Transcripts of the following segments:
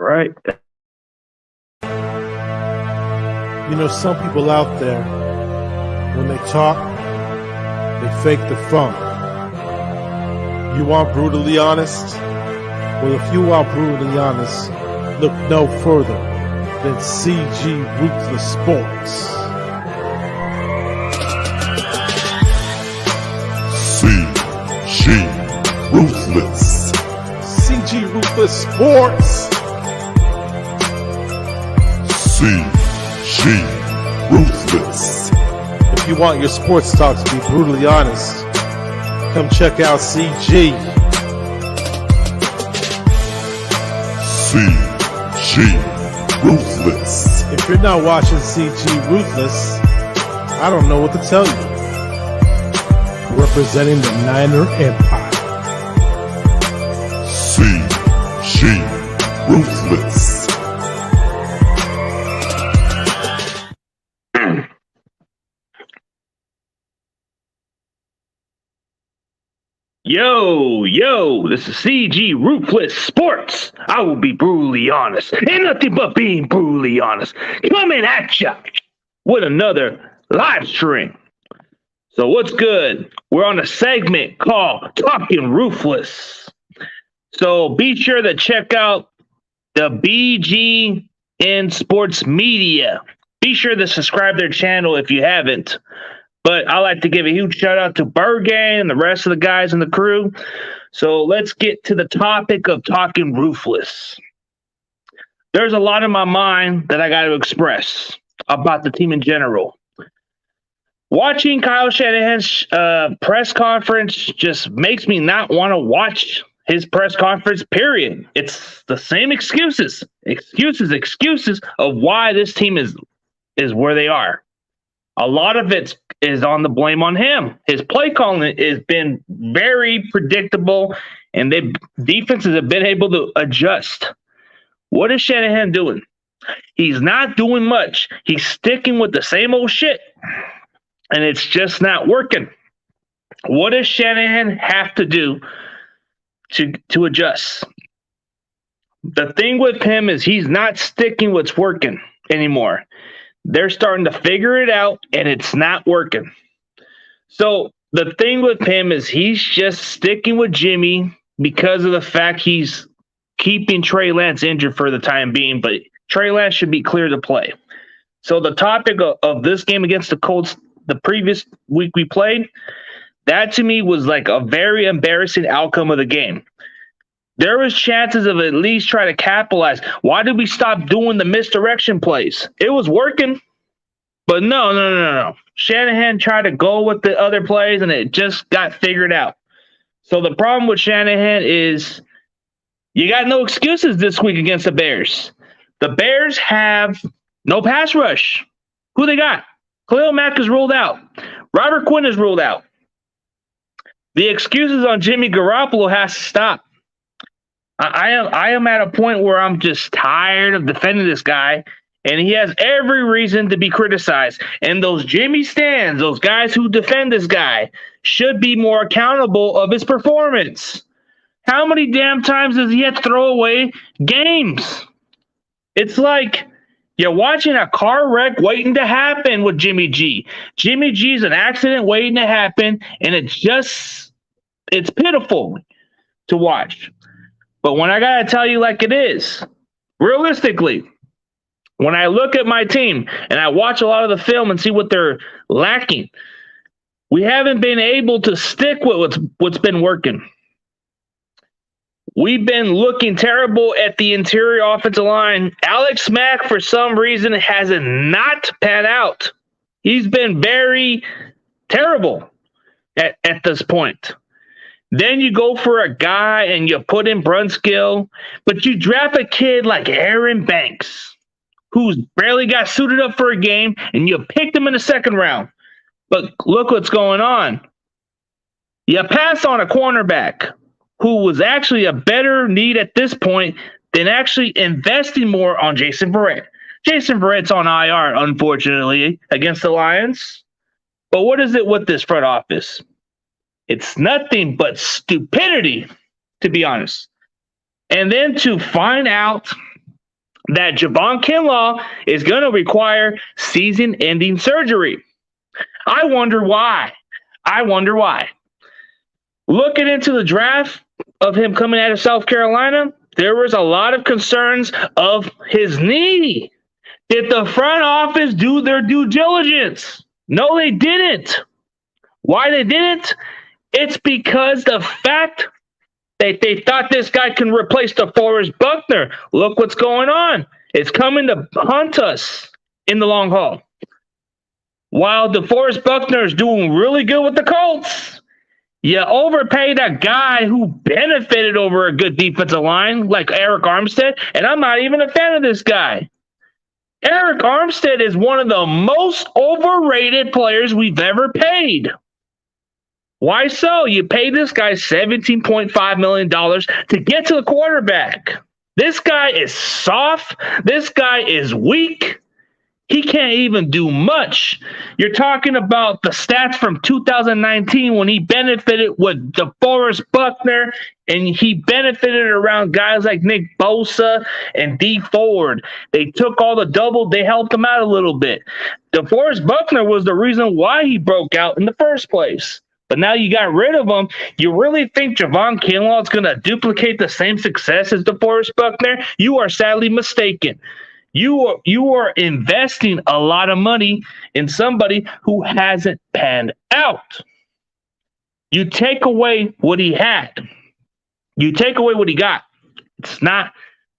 right. You know, some people out there, when they talk, they fake the funk. You want brutally honest? Well, if you want brutally honest, look no further than CG Ruthless Sports. CG Ruthless. CG Ruthless Sports. CG Ruthless. If you want your sports talk to be brutally honest, come check out CG. CG Ruthless. If you're not watching CG Ruthless, I don't know what to tell you. Representing the Niner Empire. CG Ruthless. Yo, this is CG Ruthless Sports. I will be brutally honest. Ain't nothing but being brutally honest. Coming at ya with another live stream. So what's good? We're on a segment called Talking Ruthless. So be sure to check out the BGN Sports Media. Be sure to subscribe to their channel if you haven't. But I like to give a huge shout out to Bergang and the rest of the guys in the crew. So let's get to the topic of Talking Ruthless. There's a lot in my mind that I got to express about the team in general. Watching Kyle Shanahan's press conference just makes me not want to watch his press conference, period. It's the same excuses of why this team is where they are. A lot of it is on the blame on him. His play calling has been very predictable, and the defenses have been able to adjust. What is Shanahan doing? He's not doing much. He's sticking with the same old shit, and it's just not working. What does Shanahan have to do to adjust? The thing with him is he's not sticking what's working anymore. They're starting to figure it out, and it's not working. So the thing with him is he's just sticking with Jimmy because of the fact he's keeping Trey Lance injured for the time being, but Trey Lance should be clear to play. So the topic of this game against the Colts, the previous week we played, that to me was like a very embarrassing outcome of the game. There was chances of at least trying to capitalize. Why did we stop doing the misdirection plays? It was working, but no. Shanahan tried to go with the other plays, and it just got figured out. So the problem with Shanahan is you got no excuses this week against the Bears. The Bears have no pass rush. Who they got? Khalil Mack is ruled out. Robert Quinn is ruled out. The excuses on Jimmy Garoppolo has to stop. I am at a point where I'm just tired of defending this guy, and he has every reason to be criticized. And those Jimmy Stans, those guys who defend this guy, should be more accountable of his performance. How many damn times does he have to throw away games? It's like you're watching a car wreck waiting to happen with Jimmy G. Jimmy G's an accident waiting to happen, and it's pitiful to watch. But when I got to tell you like it is, realistically, when I look at my team and I watch a lot of the film and see what they're lacking, we haven't been able to stick with what's been working. We've been looking terrible at the interior offensive line. Alex Mack, for some reason, has not panned out. He's been very terrible at this point. Then you go for a guy and you put in Brunskill, but you draft a kid like Aaron Banks, who's barely got suited up for a game, and you picked him in the second round. But look what's going on. You pass on a cornerback who was actually a better need at this point than actually investing more on Jason Verrett. Jason Verrett's on IR, unfortunately, against the Lions. But what is it with this front office? It's nothing but stupidity, to be honest. And then to find out that Javon Kinlaw is going to require season-ending surgery. I wonder why. Looking into the draft of him coming out of South Carolina, there was a lot of concerns of his knee. Did the front office do their due diligence? No, they didn't. Why they didn't? It's because the fact that they thought this guy can replace DeForest Buckner. Look what's going on. It's coming to hunt us in the long haul. While DeForest Buckner is doing really good with the Colts, you overpaid a guy who benefited over a good defensive line like Eric Armstead, and I'm not even a fan of this guy. Eric Armstead is one of the most overrated players we've ever paid. Why so? You pay this guy $17.5 million to get to the quarterback. This guy is soft. This guy is weak. He can't even do much. You're talking about the stats from 2019 when he benefited with DeForest Buckner, and he benefited around guys like Nick Bosa and Dee Ford. They took all the double. They helped him out a little bit. DeForest Buckner was the reason why he broke out in the first place. But now you got rid of him. You really think Javon Kinlaw is going to duplicate the same success as DeForest Buckner? You are sadly mistaken. You are investing a lot of money in somebody who hasn't panned out. You take away what he had. You take away what he got. It's not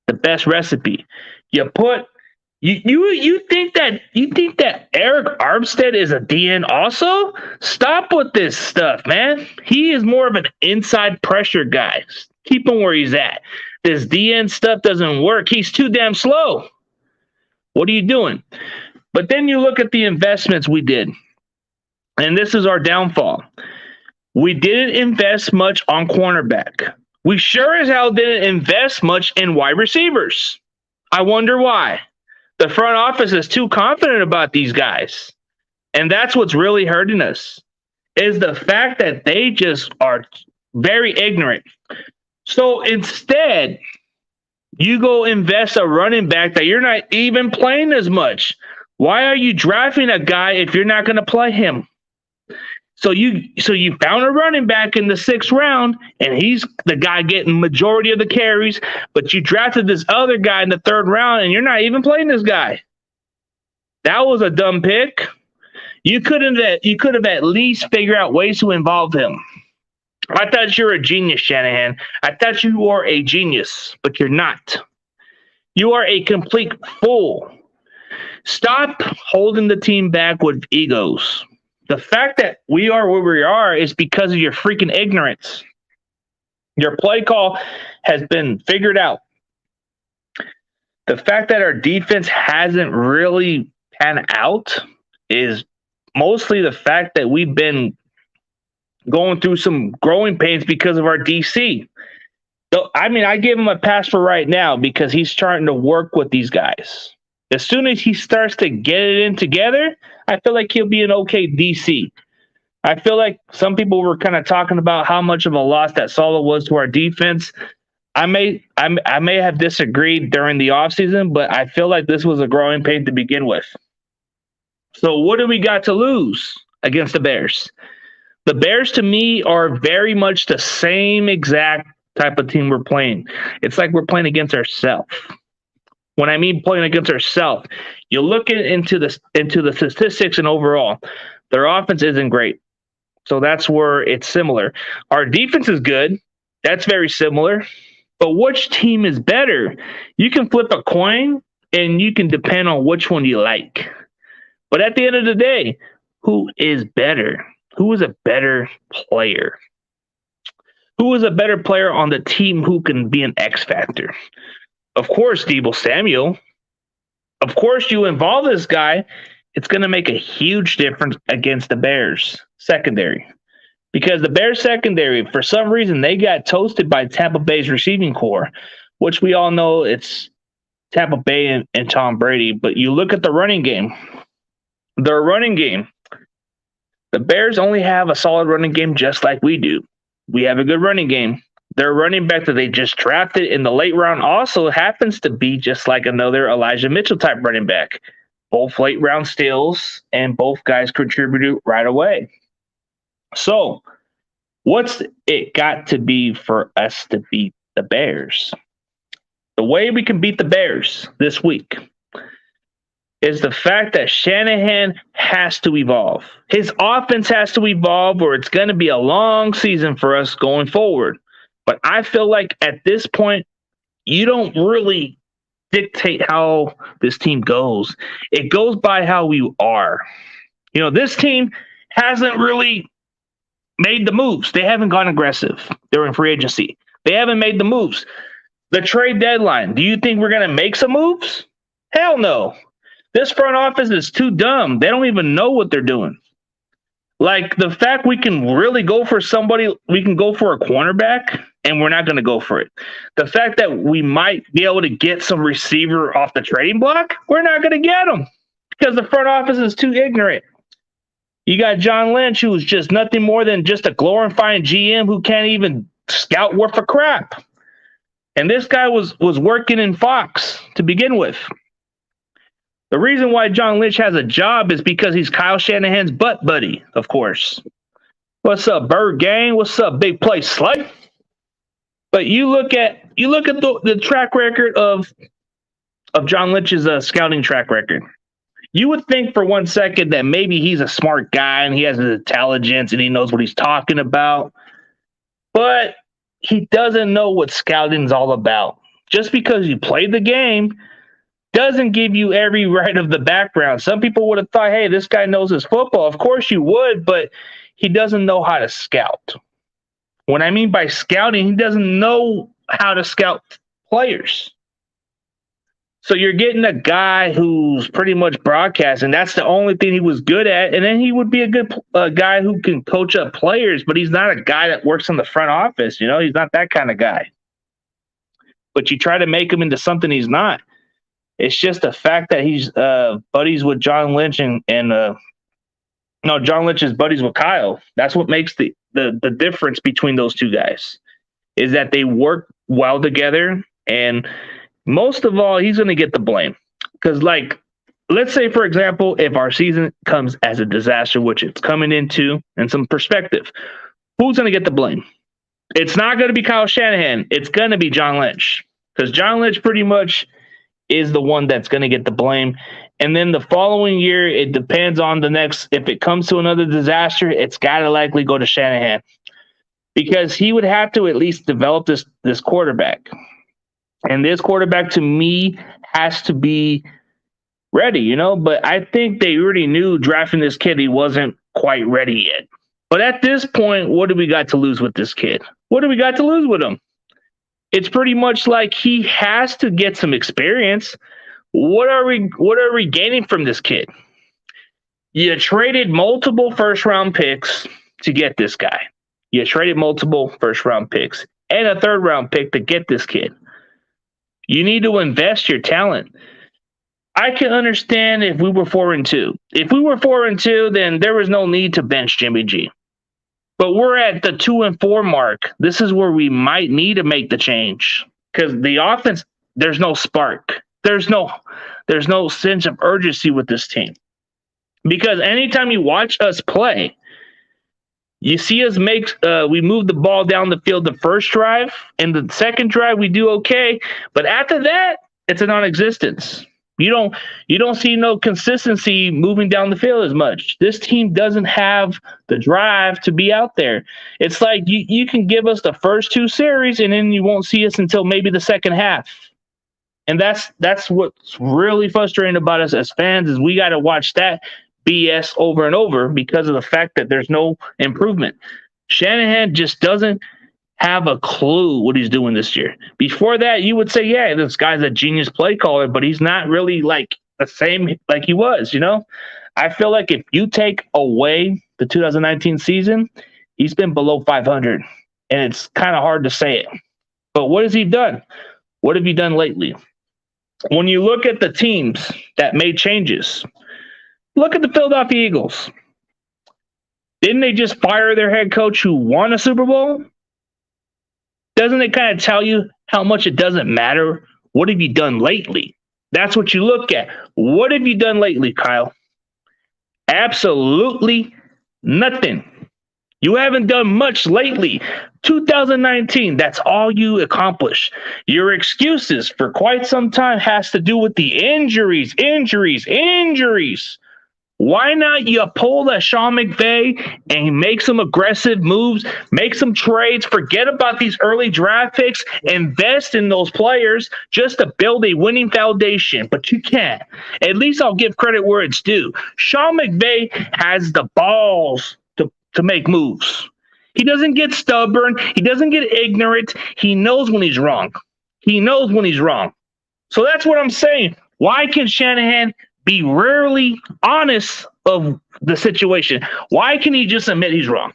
the best recipe. You think that Eric Armstead is a DN also? Stop with this stuff, man. He is more of an inside pressure guy. Keep him where he's at. This DN stuff doesn't work. He's too damn slow. What are you doing? But then you look at the investments we did, and this is our downfall. We didn't invest much on cornerback. We sure as hell didn't invest much in wide receivers. I wonder why. The front office is too confident about these guys. And that's what's really hurting us, is the fact that they just are very ignorant. So instead, you go invest a running back that you're not even playing as much. Why are you drafting a guy if you're not going to play him? So you found a running back in the 6th round, and he's the guy getting majority of the carries, but you drafted this other guy in the 3rd round, and you're not even playing this guy. That was a dumb pick. You could have at least figured out ways to involve him. I thought you were a genius, Shanahan. I thought you were a genius, but you're not. You are a complete fool. Stop holding the team back with egos. The fact that we are where we are is because of your freaking ignorance. Your play call has been figured out. The fact that our defense hasn't really panned out is mostly the fact that we've been going through some growing pains because of our DC. So, I give him a pass for right now because he's starting to work with these guys. As soon as he starts to get it in together, I feel like he'll be an okay DC. I feel like some people were kind of talking about how much of a loss that Sala was to our defense. I may have disagreed during the offseason, but I feel like this was a growing pain to begin with. So what do we got to lose against the Bears? The Bears, to me, are very much the same exact type of team we're playing. It's like we're playing against ourselves. When I mean playing against ourselves, you look into the statistics and overall, their offense isn't great. So that's where it's similar. Our defense is good. That's very similar. But which team is better? You can flip a coin, and you can depend on which one you like. But at the end of the day, who is better? Who is a better player? Who is a better player on the team who can be an X factor? Of course, Deebo Samuel. Of course, you involve this guy, it's going to make a huge difference against the Bears secondary. Because the Bears secondary, for some reason, they got toasted by Tampa Bay's receiving core, which we all know it's Tampa Bay and Tom Brady. But you look at the running game. Their running game, the Bears only have a solid running game just like we do. We have a good running game, their running back that they just drafted in the late round also happens to be just like another Elijah Mitchell type running back. Both late round steals, and both guys contributed right away. So, what's it got to be for us to beat the Bears? The way we can beat the Bears this week is the fact that Shanahan has to evolve. His offense has to evolve, or it's going to be a long season for us going forward. But I feel like at this point, you don't really dictate how this team goes. It goes by how we are. You know, this team hasn't really made the moves. They haven't gone aggressive. They're in free agency. They haven't made the moves. The trade deadline. Do you think we're going to make some moves? Hell no. This front office is too dumb. They don't even know what they're doing. Like, the fact we can really go for somebody, we can go for a cornerback, and we're not going to go for it. The fact that we might be able to get some receiver off the trading block, we're not going to get them because the front office is too ignorant. You got John Lynch, who is just nothing more than just a glorifying GM who can't even scout worth a crap. And this guy was working in Fox to begin with. The reason why John Lynch has a job is because he's Kyle Shanahan's butt buddy, of course. What's up, Bird Gang? What's up, Big Play Slut? But you look at the track record of John Lynch's scouting track record. You would think for 1 second that maybe he's a smart guy and he has the intelligence and he knows what he's talking about. But he doesn't know what scouting is all about. Just because you played the game doesn't give you every right of the background. Some people would have thought, hey, this guy knows his football. Of course you would, but he doesn't know how to scout. What I mean by scouting, he doesn't know how to scout players. So you're getting a guy who's pretty much broadcasting. That's the only thing he was good at. And then he would be a good guy who can coach up players, but he's not a guy that works in the front office. You know, he's not that kind of guy. But you try to make him into something he's not. It's just the fact that he's buddies with John Lynch and John Lynch is buddies with Kyle. That's what makes the difference between those two guys is that they work well together. And most of all, he's going to get the blame. Because, like, let's say, for example, if our season comes as a disaster, which it's coming into, in some perspective, who's going to get the blame? It's not going to be Kyle Shanahan. It's going to be John Lynch. Because John Lynch pretty much is the one that's going to get the blame. And then the following year, it depends on the next. If it comes to another disaster, it's got to likely go to Shanahan. Because he would have to at least develop this quarterback. And this quarterback, to me, has to be ready, you know? But I think they already knew drafting this kid, he wasn't quite ready yet. But at this point, what do we got to lose with this kid? What do we got to lose with him? It's pretty much like he has to get some experience. What are we gaining from this kid? You traded multiple first-round picks to get this guy. You traded multiple first-round picks and a third-round pick to get this kid. You need to invest your talent. I can understand if we were 4-2. If we were 4-2, then there was no need to bench Jimmy G. But we're at the 2-4 mark. This is where we might need to make the change because the offense, there's no spark. There's no sense of urgency with this team. Because anytime you watch us play, you see us we move the ball down the field the first drive, and the second drive we do okay, but after that, it's a non-existence. You don't see no consistency moving down the field as much. This team doesn't have the drive to be out there. It's like you can give us the first two series, and then you won't see us until maybe the second half. And that's what's really frustrating about us as fans is we got to watch that BS over and over because of the fact that there's no improvement. Shanahan just doesn't have a clue what he's doing this year. Before that, you would say, yeah, this guy's a genius play caller, but he's not really like the same like he was, you know? I feel like if you take away the 2019 season, he's been below 500, and it's kind of hard to say it. But what has he done? What have you done lately? When you look at the teams that made changes, look at the Philadelphia Eagles. Didn't they just fire their head coach who won a Super Bowl? Doesn't it kind of tell you how much it doesn't matter? What have you done lately? That's what you look at. What have you done lately, Kyle? Absolutely nothing. You haven't done much lately. 2019, that's all you accomplished. Your excuses for quite some time has to do with the injuries. Why not you pull that Sean McVay and make some aggressive moves, make some trades, forget about these early draft picks, invest in those players just to build a winning foundation? But you can't. At least I'll give credit where it's due. Sean McVay has the balls to make moves. He doesn't get stubborn. He doesn't get ignorant. He knows when he's wrong. So that's what I'm saying. Why can Shanahan be rarely honest of the situation? Why can he just admit he's wrong?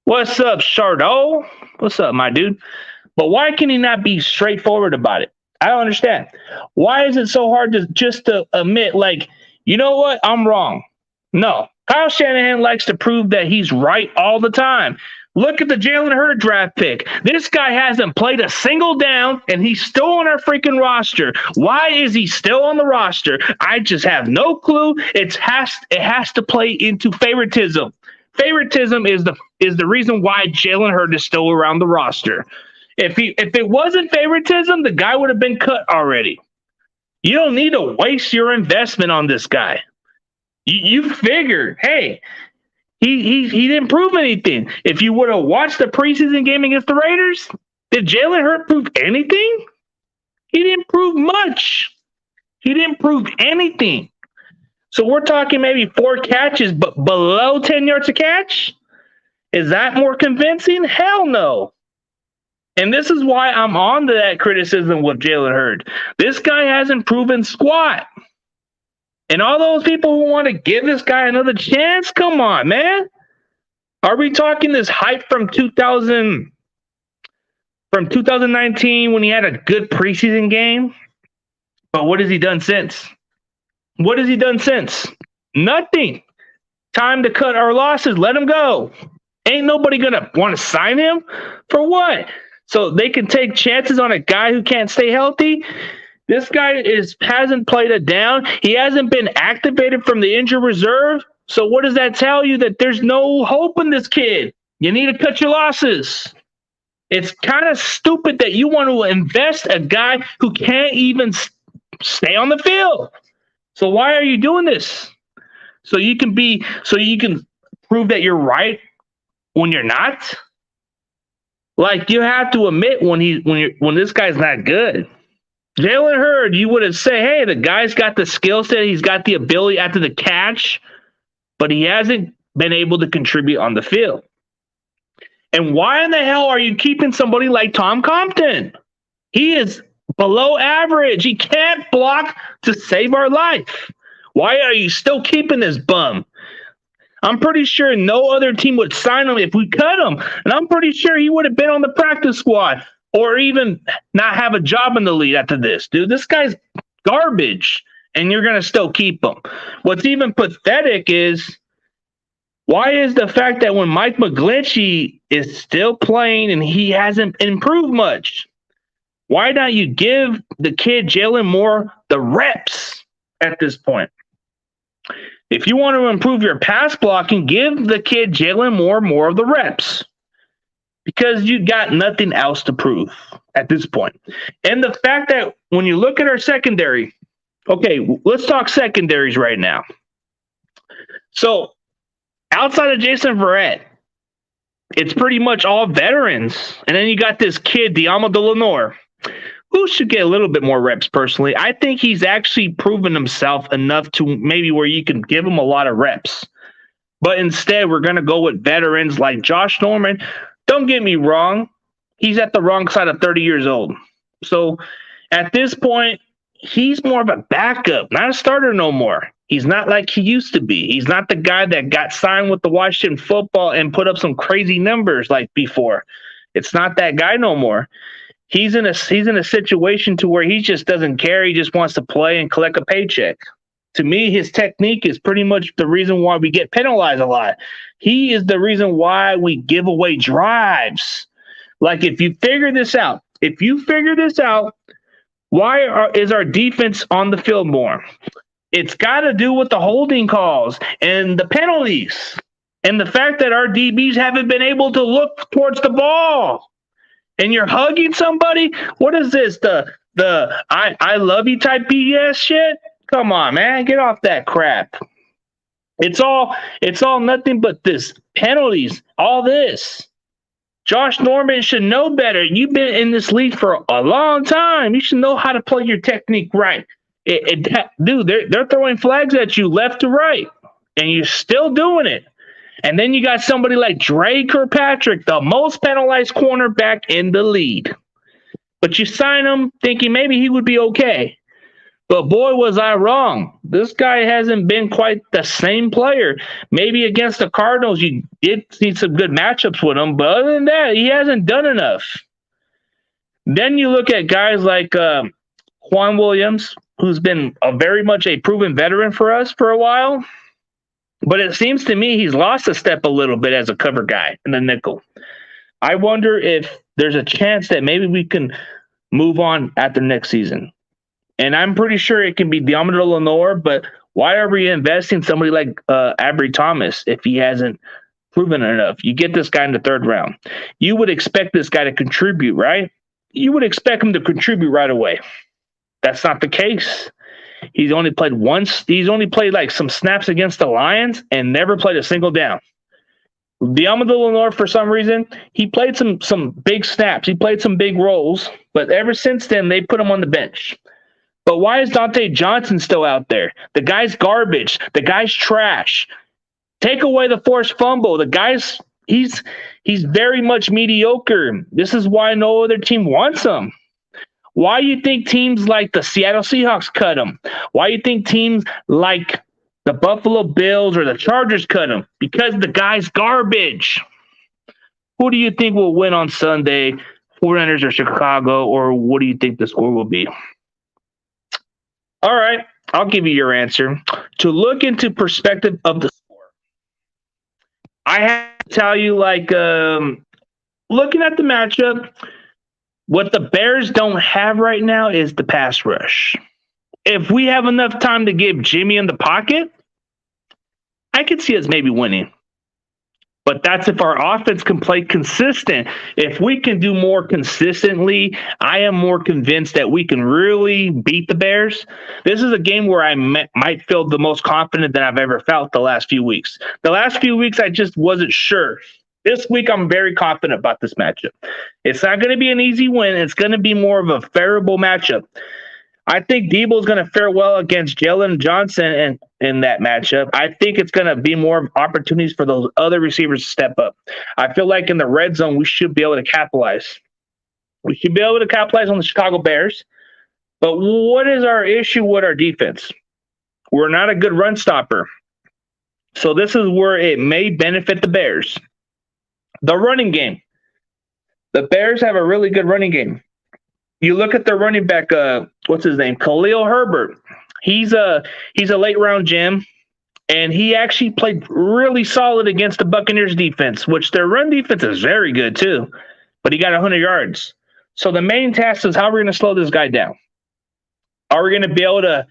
What's up, Chardot? What's up, my dude? But why can he not be straightforward about it? I don't understand. Why is it so hard to admit, like, you know what? I'm wrong. No. Kyle Shanahan likes to prove that he's right all the time. Look at the Jalen Hurd draft pick. This guy hasn't played a single down, and he's still on our freaking roster. Why is he still on the roster? I just have no clue. It has to play into favoritism. Favoritism is the reason why Jalen Hurd is still around the roster. If it wasn't favoritism, the guy would have been cut already. You don't need to waste your investment on this guy. You figure, hey, he didn't prove anything. If you would have watched the preseason game against the Raiders, did Jalen Hurd prove anything? He didn't prove much. He didn't prove anything. So we're talking maybe 4 catches, but below 10 yards a catch? Is that more convincing? Hell no. And this is why I'm on to that criticism with Jalen Hurd. This guy hasn't proven squat. And all those people who want to give this guy another chance, come on, man. Are we talking this hype from 2019 when he had a good preseason game? But what has he done since? Nothing. Time to cut our losses. Let him go. Ain't nobody going to want to sign him? For what? So they can take chances on a guy who can't stay healthy? This guy hasn't played a down. He hasn't been activated from the injured reserve. So what does that tell you? That there's no hope in this kid. You need to cut your losses. It's kind of stupid that you want to invest a guy who can't even stay on the field. So why are you doing this? So you can prove that you're right when you're not? Like, you have to admit when this guy's not good. Jalen Hurd, you would have said, hey, the guy's got the skill set, he's got the ability after the catch, but he hasn't been able to contribute on the field. And why in the hell are you keeping somebody like Tom Compton? He is below average. He can't block to save our life. Why are you still keeping this bum? I'm pretty sure no other team would sign him if we cut him. And I'm pretty sure he would have been on the practice squad or even not have a job in the league after this. Dude, this guy's garbage, and you're going to still keep him. What's even pathetic is, why is the fact that when Mike McGlinchey is still playing and he hasn't improved much, why not you give the kid Jalen Moore the reps at this point? If you want to improve your pass blocking, give the kid Jalen Moore more of the reps, because you got nothing else to prove at this point. And the fact that when you look at our secondary, okay, let's talk secondaries right now. So outside of Jason Verrett, it's pretty much all veterans. And then you got this kid, Diamo Lenore, who should get a little bit more reps personally. I think he's actually proven himself enough to maybe where you can give him a lot of reps. But instead, we're going to go with veterans like Josh Norman. Don't get me wrong. He's at the wrong side of 30 years old. So at this point, he's more of a backup, not a starter no more. He's not like he used to be. He's not the guy that got signed with the Washington Football and put up some crazy numbers like before. It's not that guy no more. He's in a situation to where he just doesn't care. He just wants to play and collect a paycheck. To me, his technique is pretty much the reason why we get penalized a lot. He is the reason why we give away drives. Like, if you figure this out, why is our defense on the field more? It's got to do with the holding calls and the penalties and the fact that our DBs haven't been able to look towards the ball. And you're hugging somebody? What is this? The I love you type BS shit? Come on, man. Get off that crap. It's all nothing but this penalties, all this. Josh Norman should know better. You've been in this league for a long time. You should know how to play your technique right. Dude, they're throwing flags at you left to right, and you're still doing it. And then you got somebody like Dre Kirkpatrick, the most penalized cornerback in the league. But you sign him thinking maybe he would be okay. But boy, was I wrong. This guy hasn't been quite the same player. Maybe against the Cardinals, you did see some good matchups with him. But other than that, he hasn't done enough. Then you look at guys like Juan Williams, who's been very much a proven veteran for us for a while. But it seems to me he's lost a step a little bit as a cover guy in the nickel. I wonder if there's a chance that maybe we can move on after next season. And I'm pretty sure it can be Diamond Lenore, but why are we investing somebody like Abry Thomas if he hasn't proven enough? You get this guy in the third round. You would expect this guy to contribute, right? You would expect him to contribute right away. That's not the case. He's only played once. He's only played like some snaps against the Lions and never played a single down. Diamond Lenore, for some reason, he played some big snaps. He played some big roles, but ever since then, they put him on the bench. But why is Dante Johnson still out there? The guy's garbage. The guy's trash. Take away the forced fumble. The guy's he's very much mediocre. This is why no other team wants him. Why do you think teams like the Seattle Seahawks cut him? Why do you think teams like the Buffalo Bills or the Chargers cut him? Because the guy's garbage. Who do you think will win on Sunday, 49ers or Chicago, or what do you think the score will be? All right, I'll give you your answer. To look into perspective of the score, I have to tell you, like, looking at the matchup, what the Bears don't have right now is the pass rush. If we have enough time to give Jimmy in the pocket, I could see us maybe winning. But that's if our offense can play consistent. If we can do more consistently, I am more convinced that we can really beat the Bears. This is a game where I might feel the most confident that I've ever felt the last few weeks. The last few weeks, I just wasn't sure. This week, I'm very confident about this matchup. It's not going to be an easy win. It's going to be more of a favorable matchup. I think Debo is going to fare well against Jalen Johnson in that matchup. I think it's going to be more opportunities for those other receivers to step up. I feel like in the red zone, we should be able to capitalize. We should be able to capitalize on the Chicago Bears. But what is our issue with our defense? We're not a good run stopper. So this is where it may benefit the Bears. The running game. The Bears have a really good running game. You look at their running back, what's his name? Khalil Herbert. He's a late round gem, and he actually played really solid against the Buccaneers defense, which their run defense is very good too. But he got 100 yards. So the main task is how we're going to slow this guy down. Are we going to be able to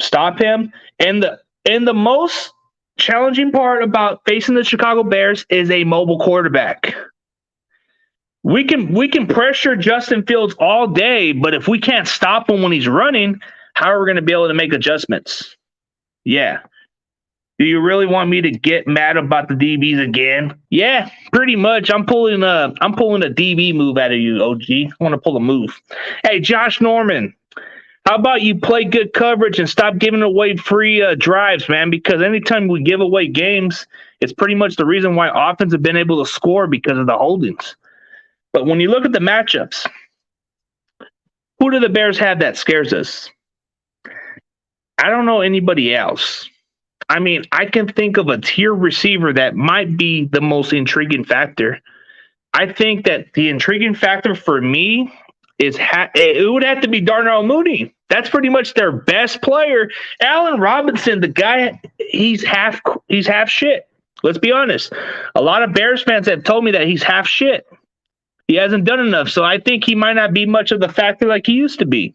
stop him? And the most challenging part about facing the Chicago Bears is a mobile quarterback. We can pressure Justin Fields all day, but if we can't stop him when he's running, how are we going to be able to make adjustments? Yeah. Do you really want me to get mad about the DBs again? Yeah, pretty much. I'm pulling a DB move out of you, OG. I want to pull a move. Hey, Josh Norman, how about you play good coverage and stop giving away free drives, man? Because anytime we give away games, it's pretty much the reason why offense have been able to score because of the holdings. But when you look at the matchups, who do the Bears have that scares us? I don't know anybody else. I mean, I can think of a tier receiver that might be the most intriguing factor. I think that the intriguing factor for me is it would have to be Darnell Mooney. That's pretty much their best player. Allen Robinson, the guy, he's half shit. Let's be honest. A lot of Bears fans have told me that he's half shit. He hasn't done enough. So I think he might not be much of the factor like he used to be.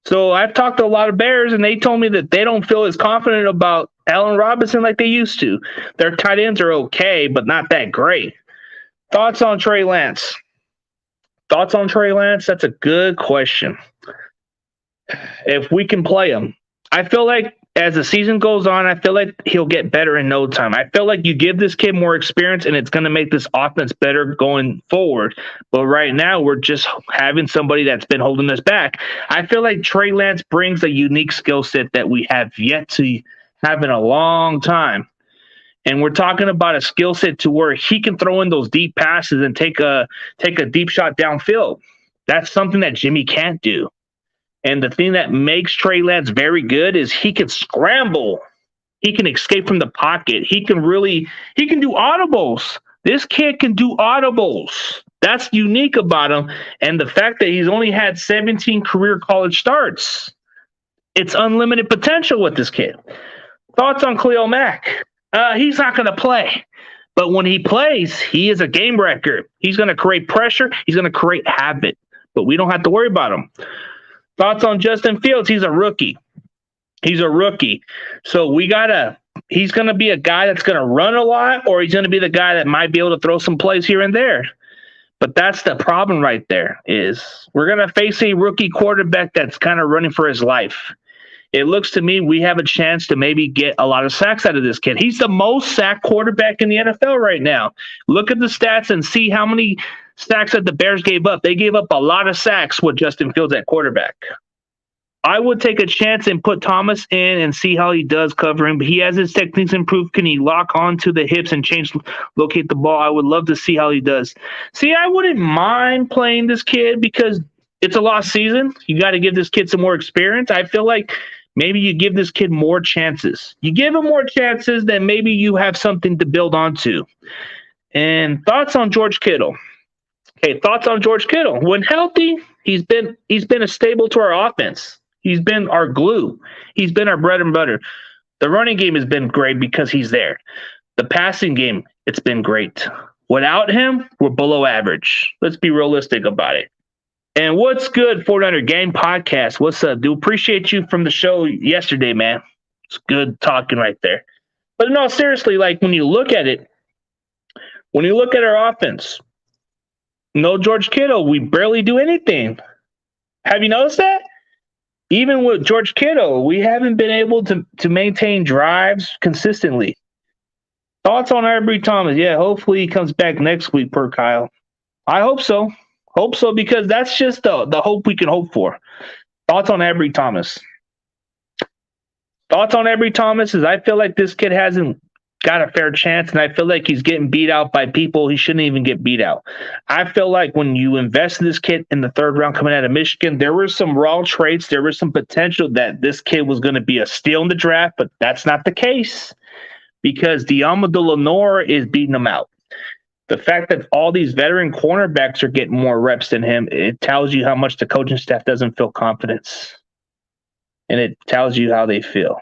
So I've talked to a lot of Bears, and they told me that they don't feel as confident about Allen Robinson like they used to. Their tight ends are okay, but not that great. Thoughts on Trey Lance? Thoughts on Trey Lance? That's a good question. If we can play him, I feel like as the season goes on, I feel like he'll get better in no time. I feel like you give this kid more experience and it's going to make this offense better going forward. But right now, we're just having somebody that's been holding us back. I feel like Trey Lance brings a unique skill set that we have yet to have in a long time. And we're talking about a skill set to where he can throw in those deep passes and take a deep shot downfield. That's something that Jimmy can't do. And the thing that makes Trey Lance very good is he can scramble. He can escape from the pocket. He can do audibles. This kid can do audibles. That's unique about him. And the fact that he's only had 17 career college starts, it's unlimited potential with this kid. Thoughts on Khalil Mack? He's not going to play. But when he plays, he is a game wrecker. He's going to create pressure. He's going to create havoc. But we don't have to worry about him. Thoughts on Justin Fields? He's a rookie. So he's going to be a guy that's going to run a lot, or he's going to be the guy that might be able to throw some plays here and there. But that's the problem right there is we're going to face a rookie quarterback that's kind of running for his life. It looks to me we have a chance to maybe get a lot of sacks out of this kid. He's the most sacked quarterback in the NFL right now. Look at the stats and see how many sacks that the Bears gave up. They gave up a lot of sacks with Justin Fields at quarterback. I would take a chance and put Thomas in and see how he does covering. But he has his techniques improved. Can he lock onto the hips and locate the ball? I would love to see how he does. See, I wouldn't mind playing this kid because it's a lost season. You got to give this kid some more experience. I feel like maybe you give this kid more chances. You give him more chances, then maybe you have something to build onto. And thoughts on George Kittle? Okay, thoughts on George Kittle. When healthy, he's been a staple to our offense. He's been our glue. He's been our bread and butter. The running game has been great because he's there. The passing game, it's been great. Without him, we're below average. Let's be realistic about it. And what's good, 49er Game Podcast? What's up, dude? Appreciate you from the show yesterday, man. It's good talking right there. But no, seriously, like when you look at it, when you look at our offense, no George Kittle, we barely do anything. Have you noticed that? Even with George Kittle, we haven't been able to maintain drives consistently. Thoughts on Ivory Thomas? Yeah, hopefully he comes back next week, per Kyle. I hope so. Hope so, because that's just the hope we can hope for. Thoughts on Ivory Thomas? Thoughts on Ivory Thomas is I feel like this kid hasn't got a fair chance, and I feel like he's getting beat out by people he shouldn't even get beat out. I feel like when you invest in this kid in the third round coming out of Michigan, there were some raw traits, there was some potential that this kid was going to be a steal in the draft, but that's not the case because Diamado Lenore is beating him out. The fact that all these veteran cornerbacks are getting more reps than him, it tells you how much the coaching staff doesn't feel confidence. And it tells you how they feel.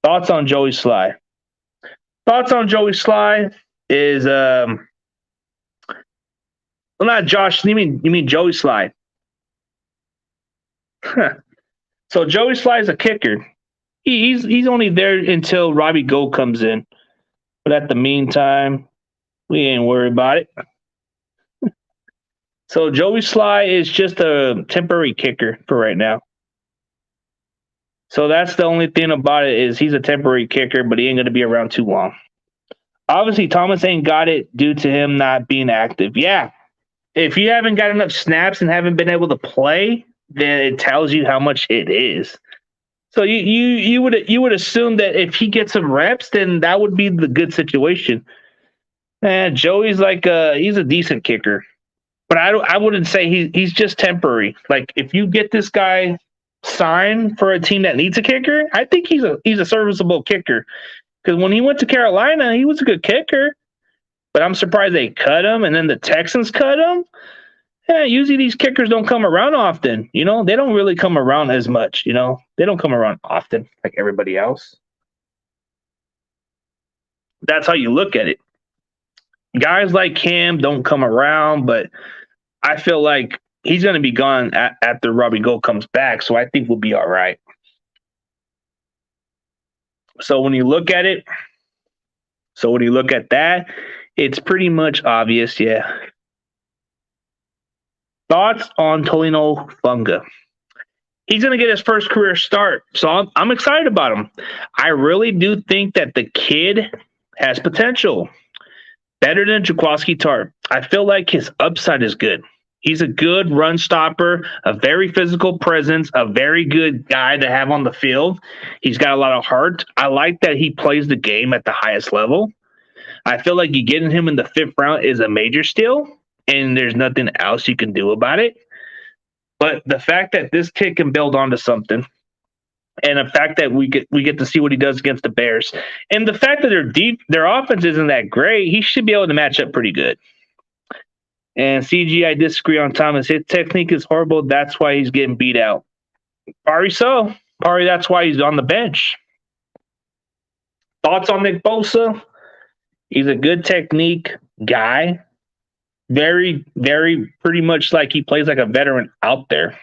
Thoughts on Joey Sly? Thoughts on Joey Sly is well, not Josh. You mean Joey Sly? So Joey Sly is a kicker. He's only there until Robbie Gould comes in. But at the meantime, we ain't worried about it. So Joey Sly is just a temporary kicker for right now. So that's the only thing about it is he's a temporary kicker, but he ain't going to be around too long. Obviously, Thomas ain't got it due to him not being active. Yeah, if you haven't got enough snaps and haven't been able to play, then it tells you how much it is. So you would assume that if he gets some reps, then that would be the good situation. Joey's like he's a decent kicker, but I wouldn't say he's just temporary. Like if you get this guy signed for a team that needs a kicker, I think he's a serviceable kicker. Because when he went to Carolina, he was a good kicker, but I'm surprised they cut him, and then the Texans cut him. Yeah, usually these kickers don't come around often. You know, they don't really come around as much. You know, they don't come around often like everybody else. That's how you look at it. Guys like him don't come around, but I feel like he's going to be gone after Robbie Gold comes back, so I think we'll be all right. So when you look at it, that, it's pretty much obvious, yeah. Thoughts on Tolino Funga? He's going to get his first career start, so I'm excited about him. I really do think that the kid has potential. Better than Jaquaski Tartt. I feel like his upside is good. He's a good run stopper, a very physical presence, a very good guy to have on the field. He's got a lot of heart. I like that he plays the game at the highest level. I feel like you getting him in the 5th round is a major steal, and there's nothing else you can do about it. But the fact that this kid can build onto something, and the fact that we get to see what he does against the Bears, and the fact that their offense isn't that great, he should be able to match up pretty good. And CG, I disagree on Thomas. His technique is horrible. That's why he's getting beat out. Probably so. Probably that's why he's on the bench. Thoughts on Nick Bosa? He's a good technique guy. Very, very pretty much like he plays like a veteran out there.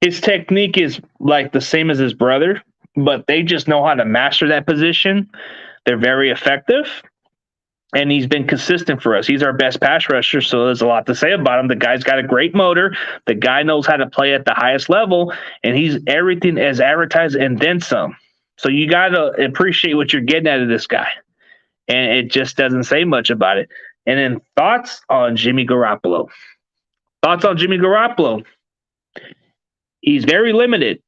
His technique is like the same as his brother, but they just know how to master that position. They're very effective, and he's been consistent for us. He's our best pass rusher, so there's a lot to say about him. The guy's got a great motor. The guy knows how to play at the highest level, and he's everything as advertised and then some. So you got to appreciate what you're getting out of this guy, and it just doesn't say much about it. And then thoughts on Jimmy Garoppolo. He's very limited.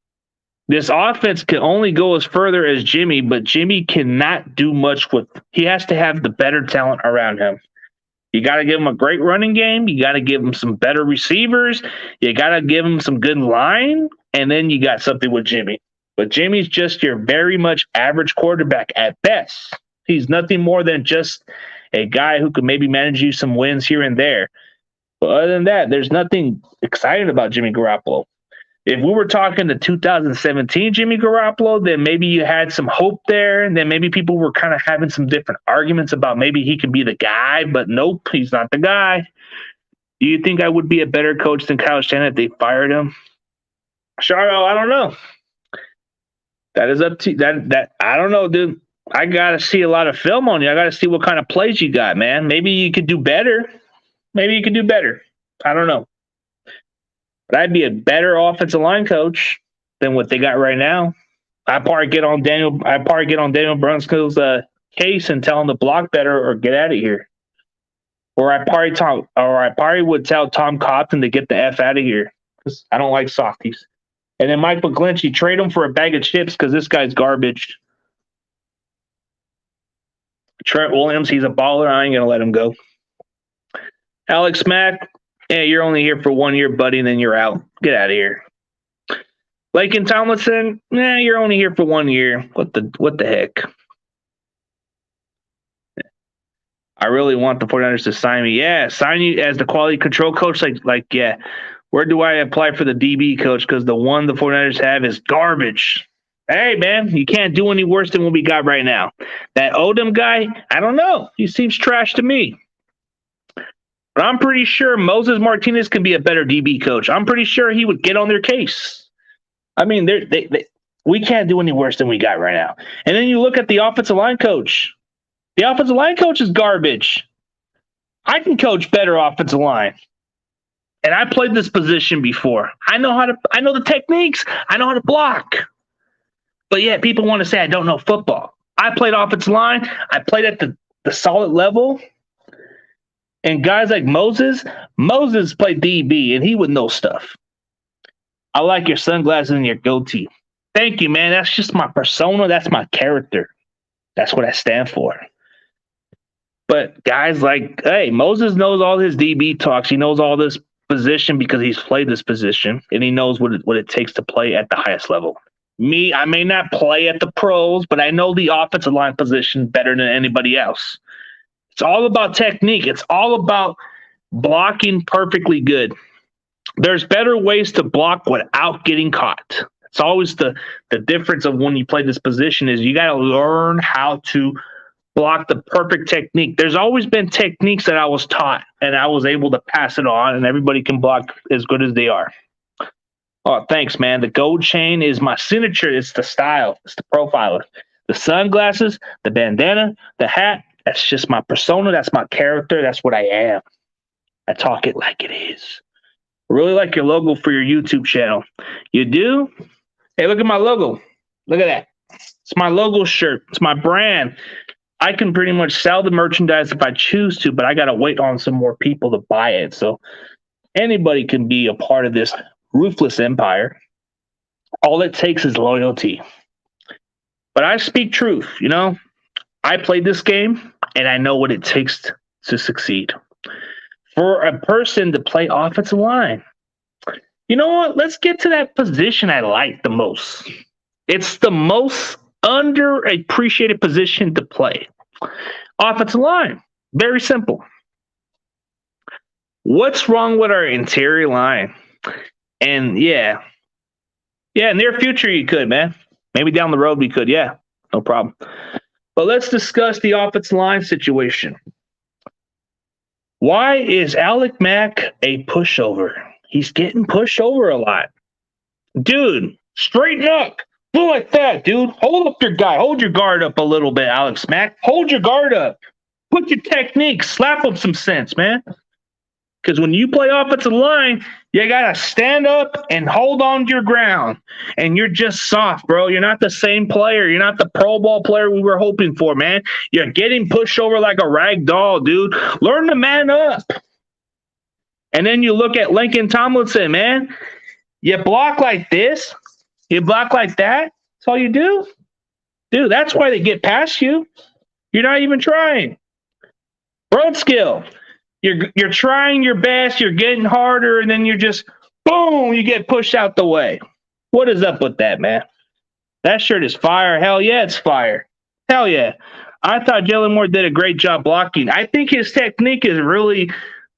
This offense can only go as further as Jimmy, but Jimmy cannot do much with. He has to have the better talent around him. You got to give him a great running game. You got to give him some better receivers. You got to give him some good line, and then you got something with Jimmy. But Jimmy's just your very much average quarterback at best. He's nothing more than just a guy who could maybe manage you some wins here and there. But other than that, there's nothing exciting about Jimmy Garoppolo. If we were talking to 2017 Jimmy Garoppolo, then maybe you had some hope there, and then maybe people were kind of having some different arguments about maybe he could be the guy, but nope, he's not the guy. Do you think I would be a better coach than Kyle Shanahan if they fired him? Charo, I don't know. That is up to that. I don't know, dude. I gotta see a lot of film on you. I gotta see what kind of plays you got, man. Maybe you could do better. I don't know. But I'd be a better offensive line coach than what they got right now. I'd probably get on Daniel Brunskill's case and tell him to block better or get out of here. Or I probably would tell Tom Cotton to get the F out of here because I don't like softies. And then Mike McGlinchey, trade him for a bag of chips because this guy's garbage. Trent Williams, he's a baller. I ain't going to let him go. Alex Mack, you're only here for 1 year, buddy, and then you're out. Get out of here. Laken Tomlinson, you're only here for 1 year. What the heck? I really want the 49ers to sign me. Yeah, sign you as the quality control coach. Yeah. Where do I apply for the DB coach? Because the one the 49ers have is garbage. Hey, man, you can't do any worse than what we got right now. That Odom guy, I don't know. He seems trash to me. But I'm pretty sure Moses Martinez can be a better DB coach. I'm pretty sure he would get on their case. I mean, we can't do any worse than we got right now. And then you look at the offensive line coach. The offensive line coach is garbage. I can coach better offensive line. And I played this position before. I know the techniques. I know how to block. But yet people want to say I don't know football. I played offensive line. I played at the solid level. And guys like Moses played DB, and he would know stuff. I like your sunglasses and your goatee. Thank you, man. That's just my persona. That's my character. That's what I stand for. But guys like, hey, Moses knows all his DB talks. He knows all this position because he's played this position, and he knows what it takes to play at the highest level. Me, I may not play at the pros, but I know the offensive line position better than anybody else. It's all about technique. It's all about blocking perfectly good. There's better ways to block without getting caught. It's always the difference of when you play this position is you got to learn how to block the perfect technique. There's always been techniques that I was taught and I was able to pass it on, and everybody can block as good as they are. Oh, thanks, man. The gold chain is my signature. It's the style. It's the profile. The sunglasses, the bandana, the hat. That's just my persona. That's my character. That's what I am. I talk it like it is. I really like your logo for your YouTube channel. You do? Hey, look at my logo. Look at that. It's my logo shirt. It's my brand. I can pretty much sell the merchandise if I choose to, but I got to wait on some more people to buy it. So anybody can be a part of this ruthless empire. All it takes is loyalty. But I speak truth, you know. I played this game, and I know what it takes to succeed. For a person to play offensive line, you know what? Let's get to that position I like the most. It's the most underappreciated position to play. Offensive line. Very simple. What's wrong with our interior line? And yeah, near future you could, man. Maybe down the road we could, yeah. No problem. But let's discuss the offensive line situation. Why is Alec Mack a pushover? He's getting pushed over a lot. Dude, straighten up. Do like that, dude. Hold up your guy. Hold your guard up a little bit, Alex Mack. Hold your guard up. Put your technique. Slap him some sense, man. Because when you play offensive line, you got to stand up and hold on to your ground. And you're just soft, bro. You're not the same player. You're not the Pro Bowl player we were hoping for, man. You're getting pushed over like a rag doll, dude. Learn to man up. And then you look at Lincoln Tomlinson, man. You block like this. You block like that. That's all you do. Dude, that's why they get past you. You're not even trying. Road skill. You're trying your best, you're getting harder, and then you're just, boom, you get pushed out the way. What is up with that, man? That shirt is fire. Hell yeah, it's fire. Hell yeah. I thought Jalen Moore did a great job blocking. I think his technique is really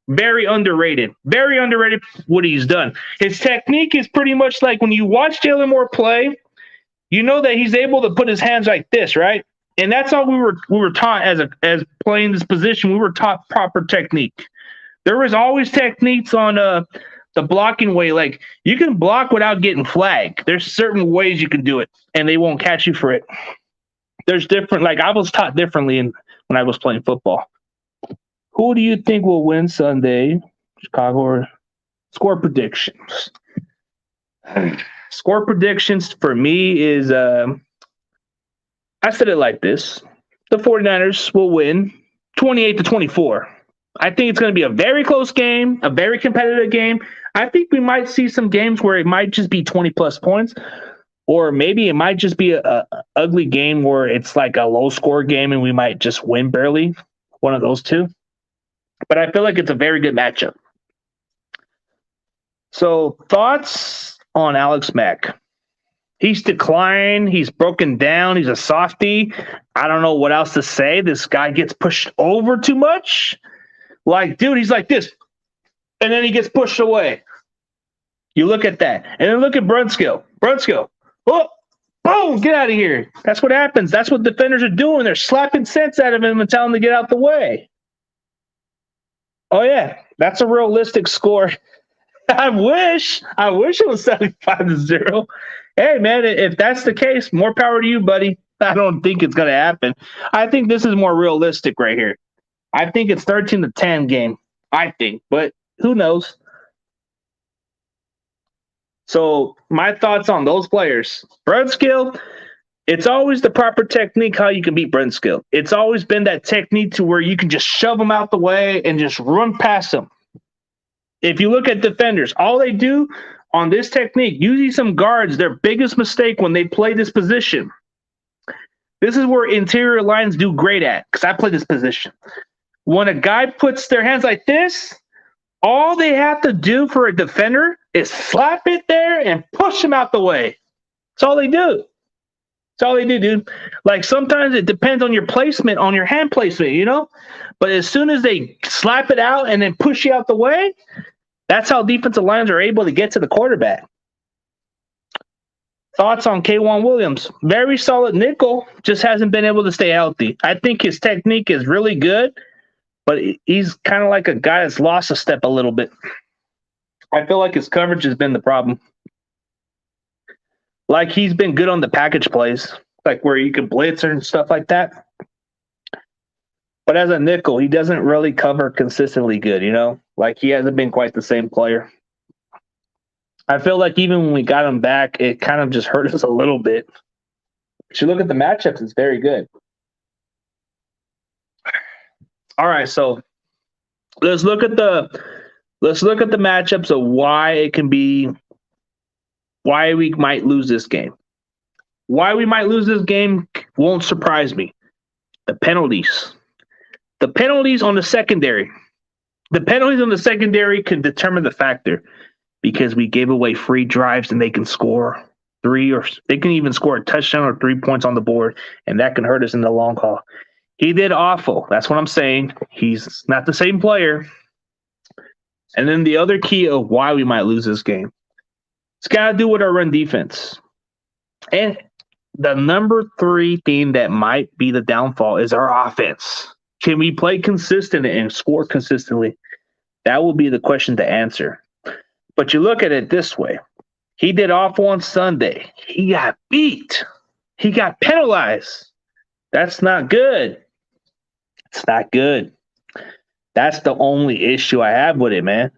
very underrated. Very underrated what he's done. His technique is pretty much like when you watch Jalen Moore play, you know that he's able to put his hands like this, right? And that's all we were taught as playing this position. We were taught proper technique. There was always techniques on the blocking way. Like you can block without getting flagged. There's certain ways you can do it, and they won't catch you for it. There's different. Like I was taught differently when I was playing football. Who do you think will win Sunday? Chicago or score predictions? Score predictions for me is. I said it like this. The 49ers will win 28-24. I think it's going to be a very close game, a very competitive game. I think we might see some games where it might just be 20-plus points, or maybe it might just be a ugly game where it's like a low-score game and we might just win barely, one of those two. But I feel like it's a very good matchup. So thoughts on Alex Mack? He's declined. He's broken down. He's a softie. I don't know what else to say. This guy gets pushed over too much. Like, dude, he's like this. And then he gets pushed away. You look at that. And then look at Brunskill. Brunskill. Oh, boom, get out of here. That's what happens. That's what defenders are doing. They're slapping sense out of him and telling him to get out the way. Oh, yeah. That's a realistic score. I wish it was 75-0. Hey, man, if that's the case, more power to you, buddy. I don't think it's going to happen. I think this is more realistic right here. I think it's 13-10 game, I think, but who knows? So my thoughts on those players. Brunskill, it's always the proper technique how you can beat Brunskill. It's always been that technique to where you can just shove them out the way and just run past them. If you look at defenders, all they do on this technique, usually some guards, their biggest mistake when they play this position. This is where interior lines do great at, because I play this position. When a guy puts their hands like this, all they have to do for a defender is slap it there and push him out the way. That's all they do. That's all they do, dude. Like sometimes it depends on your placement, on your hand placement, you know? But as soon as they slap it out and then push you out the way, that's how defensive lines are able to get to the quarterback. Thoughts on K1 Williams? Very solid nickel, just hasn't been able to stay healthy. I think his technique is really good, but he's kind of like a guy that's lost a step a little bit. I feel like his coverage has been the problem. Like he's been good on the package plays, like where you can blitz and stuff like that. But as a nickel, he doesn't really cover consistently good, you know? Like he hasn't been quite the same player. I feel like even when we got him back, it kind of just hurt us a little bit. If you look at the matchups, it's very good. All right, so let's look at the matchups of why we might lose this game. Why we might lose this game won't surprise me. The penalties. The penalties on the secondary. The penalties on the secondary can determine the factor because we gave away free drives and they can score they can even score a touchdown or 3 points on the board, and that can hurt us in the long haul. He did awful. That's what I'm saying. He's not the same player. And then the other key of why we might lose this game, it's got to do with our run defense. And the number 3 thing that might be the downfall is our offense. Can we play consistent and score consistently? That will be the question to answer. But you look at it this way. He did awful on Sunday. He got beat. He got penalized. That's not good. It's not good. That's the only issue I have with it, man.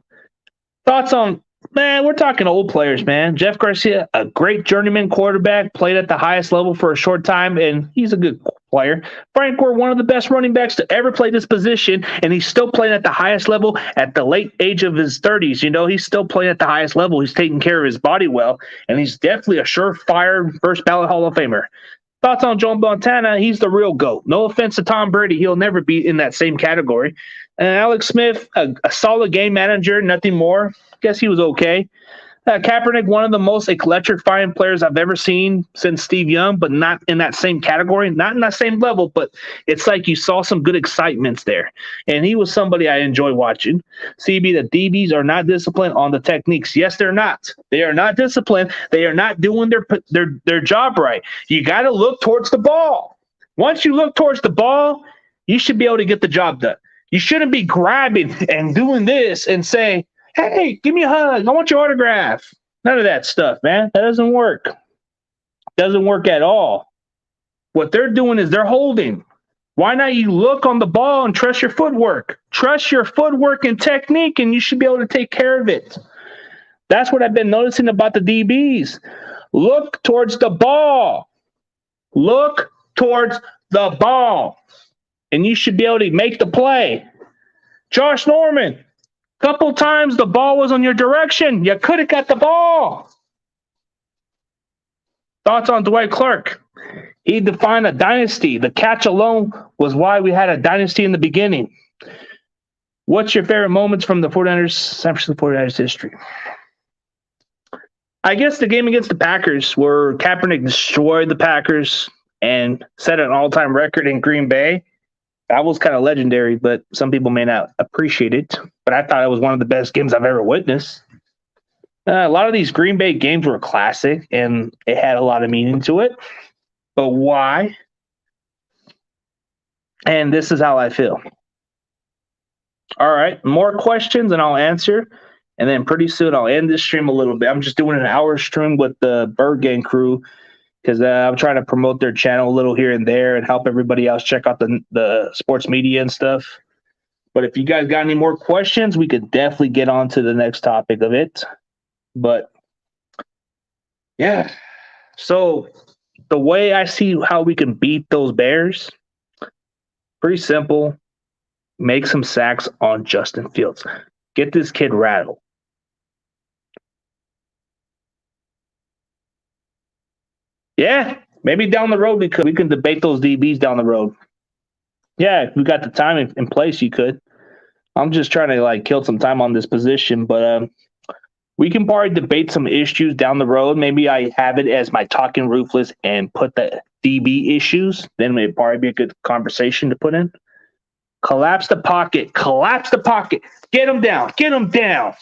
Thoughts on, man, we're talking old players, man. Jeff Garcia, a great journeyman quarterback, played at the highest level for a short time, and he's a good player. Frank, we're one of the best running backs to ever play this position, and he's still playing at the highest level at the late age of his 30s. You know, he's still playing at the highest level. He's taking care of his body well, and he's definitely a surefire first ballot Hall of Famer. Thoughts on Joe Montana? He's the real GOAT. No offense to Tom Brady. He'll never be in that same category. And Alex Smith, a solid game manager, nothing more. Guess he was okay. Kaepernick, one of the most electrifying players I've ever seen since Steve Young, but not in that same category, not in that same level, but it's like you saw some good excitements there. And he was somebody I enjoy watching. CB, the DBs are not disciplined on the techniques. Yes, they're not. They are not disciplined. They are not doing their job right. You got to look towards the ball. Once you look towards the ball, you should be able to get the job done. You shouldn't be grabbing and doing this and say, hey, give me a hug. I want your autograph. None of that stuff, man. That doesn't work. Doesn't work at all. What they're doing is they're holding. Why not you look on the ball and trust your footwork? Trust your footwork and technique, and you should be able to take care of it. That's what I've been noticing about the DBs. Look towards the ball. Look towards the ball. And you should be able to make the play. Josh Norman. Couple times the ball was on your direction. You could have got the ball. Thoughts on Dwight Clark? He defined a dynasty. The catch alone was why we had a dynasty in the beginning. What's your favorite moments from the 49ers, San Francisco 49ers history? I guess the game against the Packers where Kaepernick destroyed the Packers and set an all-time record in Green Bay. That was kind of legendary, but some people may not appreciate it. But I thought it was one of the best games I've ever witnessed. A lot of these Green Bay games were classic, and it had a lot of meaning to it. But why? And this is how I feel. All right, more questions, and I'll answer. And then pretty soon I'll end this stream a little bit. I'm just doing an hour stream with the Bird Gang crew because I'm trying to promote their channel a little here and there and help everybody else check out the sports media and stuff. But if you guys got any more questions, we could definitely get on to the next topic of it. But, yeah. So the way I see how we can beat those Bears, pretty simple. Make some sacks on Justin Fields. Get this kid rattled. Yeah, maybe down the road we can debate those DBs down the road. Yeah, if we got the time in place, you could. I'm just trying to kill some time on this position, but we can probably debate some issues down the road. Maybe I have it as my talking Ruthless and put the DB issues. Then it'd probably be a good conversation to put in. Collapse the pocket. Collapse the pocket. Get him down. Get him down.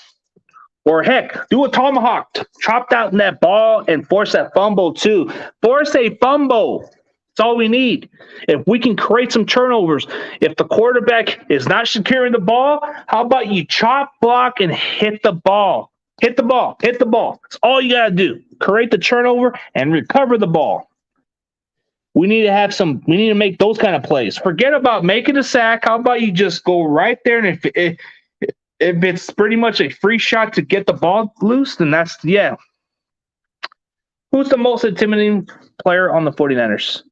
Or heck, do a tomahawk, chop out that ball and force that fumble too. Force a fumble. That's all we need. If we can create some turnovers, if the quarterback is not securing the ball, how about you chop, block, and hit the ball? Hit the ball. Hit the ball. That's all you got to do. Create the turnover and recover the ball. We need to make those kind of plays. Forget about making a sack. How about you just go right there, and if it's pretty much a free shot to get the ball loose, then yeah. Who's the most intimidating player on the 49ers?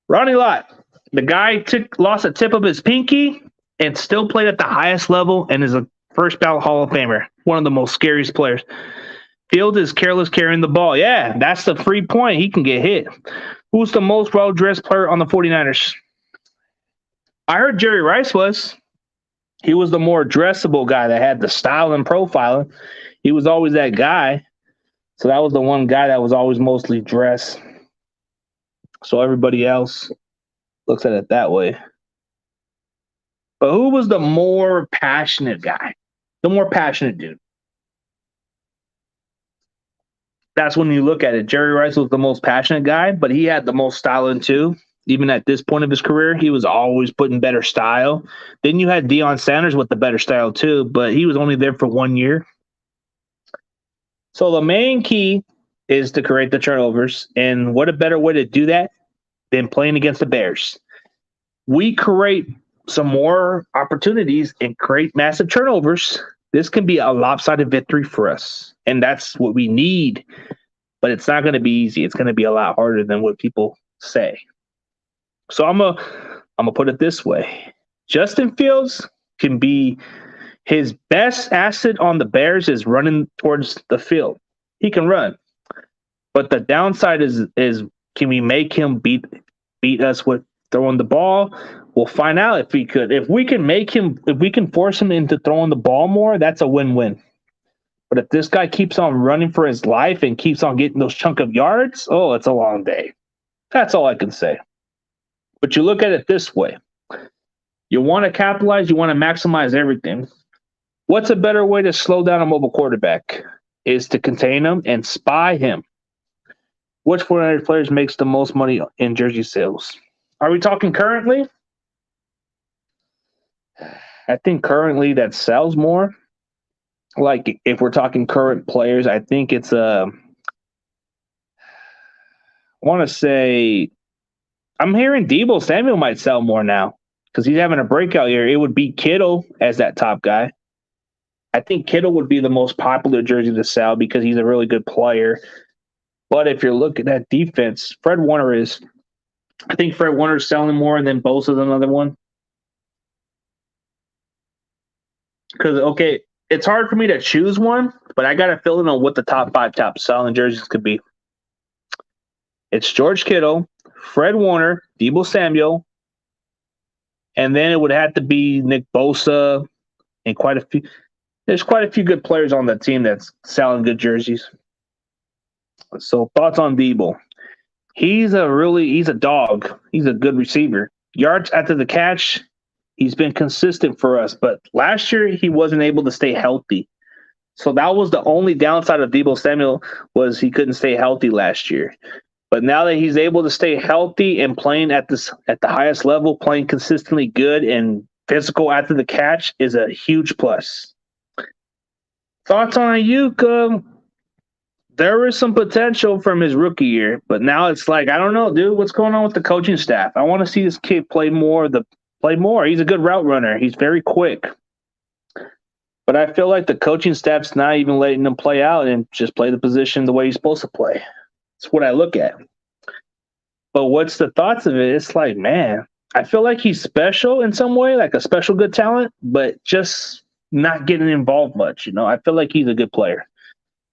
Ronnie Lott. The guy lost a tip of his pinky and still played at the highest level and is a first ballot Hall of Famer. One of the most scariest players. Field is careless carrying the ball. Yeah, that's the free point. He can get hit. Who's the most well-dressed player on the 49ers? I heard Jerry Rice was. He was the more dressable guy that had the style and profiling. He was always that guy. So that was the one guy that was always mostly dressed. So everybody else looks at it that way. But who was the more passionate guy? The more passionate dude. That's when you look at it. Jerry Rice was the most passionate guy, but he had the most styling too. Even at this point of his career, he was always putting better style. Then you had Deion Sanders with the better style too, but he was only there for 1 year. So the main key is to create the turnovers. And what a better way to do that than playing against the Bears? We create some more opportunities and create massive turnovers. This can be a lopsided victory for us. And that's what we need. But it's not going to be easy. It's going to be a lot harder than what people say. So I'm gonna put it this way. Justin Fields can be his best asset on the Bears is running towards the field. He can run. But the downside is can we make him beat us with throwing the ball? We'll find out if we could. If we can force him into throwing the ball more, that's a win-win. But if this guy keeps on running for his life and keeps on getting those chunk of yards, it's a long day. That's all I can say. But you look at it this way. You want to capitalize, you want to maximize everything. What's a better way to slow down a mobile quarterback? Is to contain him and spy him. Which 49ers players makes the most money in jersey sales? Are we talking currently? I think currently that sells more. Like if we're talking current players, I think it's I want to say I'm hearing Deebo Samuel might sell more now because he's having a breakout year. It would be Kittle as that top guy. I think Kittle would be the most popular jersey to sell because he's a really good player. But if you're looking at defense, Fred Warner is. I think Fred Warner is selling more than Bosa's another one. Because, okay, it's hard for me to choose one, but I got a feeling on what the top 5 top selling jerseys could be. It's George Kittle, Fred Warner, Deebo Samuel, and then it would have to be Nick Bosa and quite a few. There's quite a few good players on the team that's selling good jerseys. So thoughts on Deebo? He's a dog. He's a good receiver. Yards after the catch, he's been consistent for us. But last year, he wasn't able to stay healthy. So that was the only downside of Deebo Samuel was he couldn't stay healthy last year. But now that he's able to stay healthy and playing at the highest level, playing consistently good and physical after the catch is a huge plus. Thoughts on Ayuk? There is some potential from his rookie year, but now it's like, I don't know, dude, what's going on with the coaching staff? I want to see this kid play more. He's a good route runner. He's very quick. But I feel like the coaching staff's not even letting him play out and just play the position the way he's supposed to play. That's what I look at. But what's the thoughts of it? It's like, man, I feel like he's special in some way, like a special good talent, but just not getting involved much. I feel like he's a good player.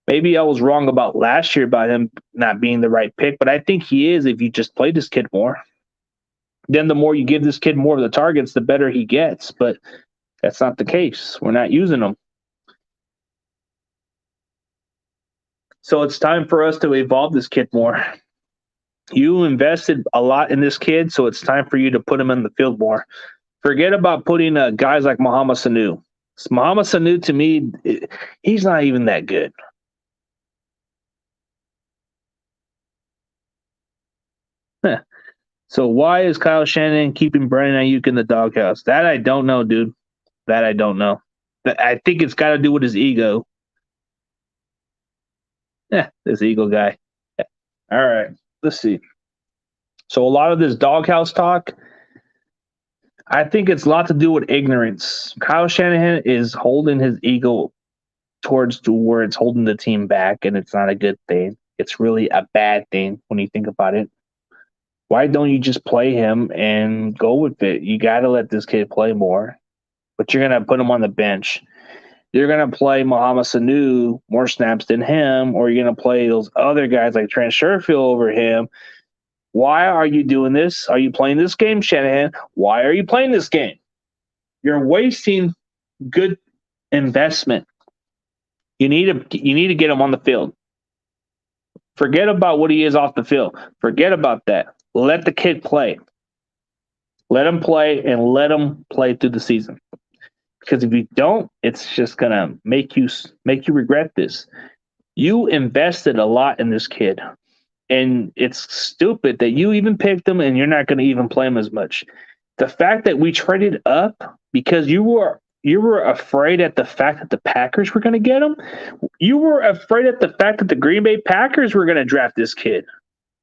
Maybe I was wrong about last year about him not being the right pick, but I think he is if you just play this kid more. Then the more you give this kid more of the targets, the better he gets. But that's not the case. We're not using him. So it's time for us to evolve this kid more. You invested a lot in this kid, so it's time for you to put him in the field more. Forget about putting guys like Mohamed Sanu. Muhammad Sanu, to me, he's not even that good. Huh. So why is Kyle Shanahan keeping Brandon Ayuk in the doghouse? That I don't know, dude. That I don't know. I think it's got to do with his ego. Yeah, this ego guy. Yeah. All right, let's see. So a lot of this doghouse talk, I think it's a lot to do with ignorance. Kyle Shanahan is holding his ego towards to where it's holding the team back, and it's not a good thing. It's really a bad thing when you think about it. Why don't you just play him and go with it? You got to let this kid play more, but you're going to put him on the bench. You're going to play Mohamed Sanu more snaps than him, or you're going to play those other guys like Trent Sherfield over him. Why are you doing this? Are you playing this game, Shanahan? Why are you playing this game? You're wasting good investment. You need to get him on the field. Forget about what he is off the field. Forget about that. Let the kid play. Let him play and let him play through the season. Because if you don't, it's just gonna make you regret this. You invested a lot in this kid, and it's stupid that you even picked him and you're not going to even play him as much. The fact that we traded up because you were afraid at the fact that the Packers were going to get him. You were afraid at the fact that the Green Bay Packers were going to draft this kid.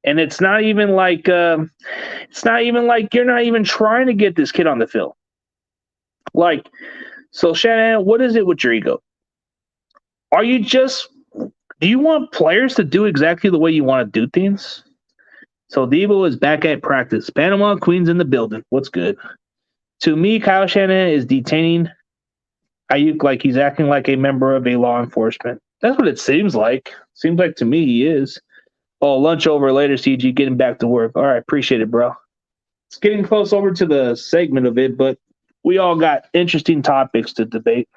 And it's not even like you're not even trying to get this kid on the field. Like, so Shanahan, what is it with your ego? Do you want players to do exactly the way you want to do things? So Debo is back at practice. Panama Queen's in the building. What's good? To me, Kyle Shanahan is detaining Ayuk like he's acting like a member of a law enforcement. That's what it seems like. Seems like to me he is. Oh, lunch over later, CG, getting back to work. All right, appreciate it, bro. It's getting close over to the segment of it, but we all got interesting topics to debate.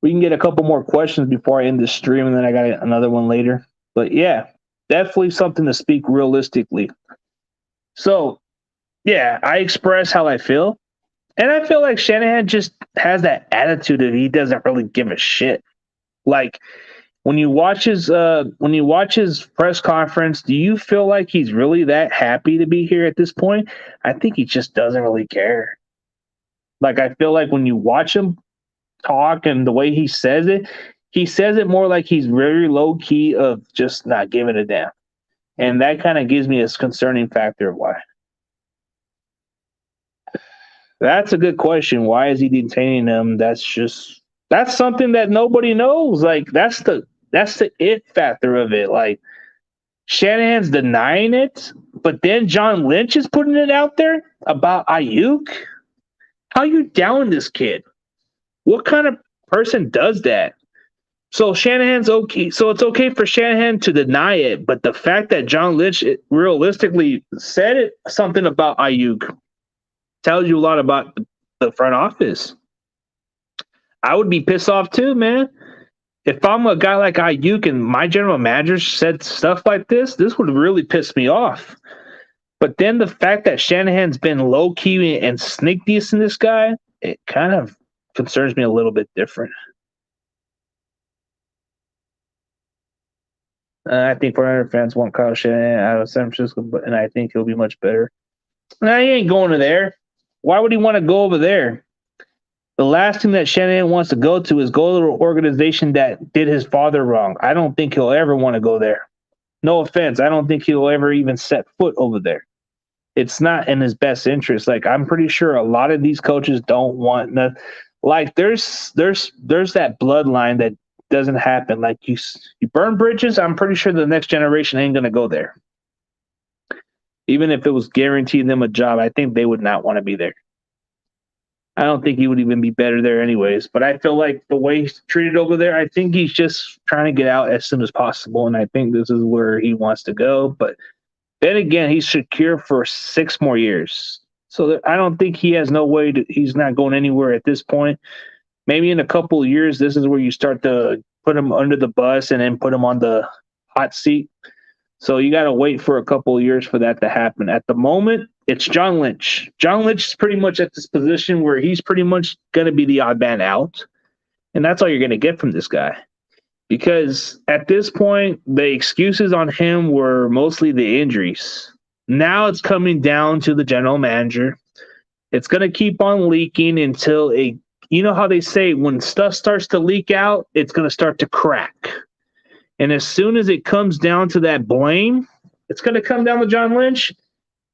We can get a couple more questions before I end this stream, and then I got another one later. But yeah, definitely something to speak realistically. So, yeah, I express how I feel. And I feel like Shanahan just has that attitude of he doesn't really give a shit. Like, when you watch his press conference, do you feel like he's really that happy to be here at this point? I think he just doesn't really care. Like, I feel like when you watch him talk and the way he says it more like he's very low key of just not giving a damn. And that kind of gives me a concerning factor of why. That's a good question. Why is he detaining him? That's something that nobody knows. Like, that's the it factor of it. Like, Shanahan's denying it, but then John Lynch is putting it out there about Ayuk. How you down this kid? What kind of person does that? So Shanahan's okay. So it's okay for Shanahan to deny it, but the fact that John Lynch realistically said something about Ayuk tells you a lot about the front office. I would be pissed off too, man. If I'm a guy like Ayuk and my general manager said stuff like this would really piss me off. But then the fact that Shanahan's been low key and sneak dissing this guy, it kind of concerns me a little bit different. I think 400 fans want Kyle Shanahan out of San Francisco, and I think he'll be much better. Nah, he ain't going to there. Why would he want to go over there? The last thing that Shanahan wants to go to is go to an organization that did his father wrong. I don't think he'll ever want to go there. No offense. I don't think he'll ever even set foot over there. It's not in his best interest. Like, I'm pretty sure a lot of these coaches don't want to. Like, there's that bloodline that doesn't happen. Like, you burn bridges, I'm pretty sure the next generation ain't going to go there. Even if it was guaranteeing them a job, I think they would not want to be there. I don't think he would even be better there anyways. But I feel like the way he's treated over there, I think he's just trying to get out as soon as possible. And I think this is where he wants to go. But then again, he's secure for 6 more years. So I don't think he has no way he's not going anywhere at this point. Maybe in a couple of years, this is where you start to put him under the bus and then put him on the hot seat. So you got to wait for a couple of years for that to happen. At the moment, It's John Lynch. John Lynch is pretty much at this position where he's pretty much going to be the odd man out. And that's all you're going to get from this guy. Because at this point, the excuses on him were mostly the injuries. Now it's coming down to the general manager. It's going to keep on leaking until you know how they say when stuff starts to leak out, it's going to start to crack. And as soon as it comes down to that blame, it's going to come down to John Lynch.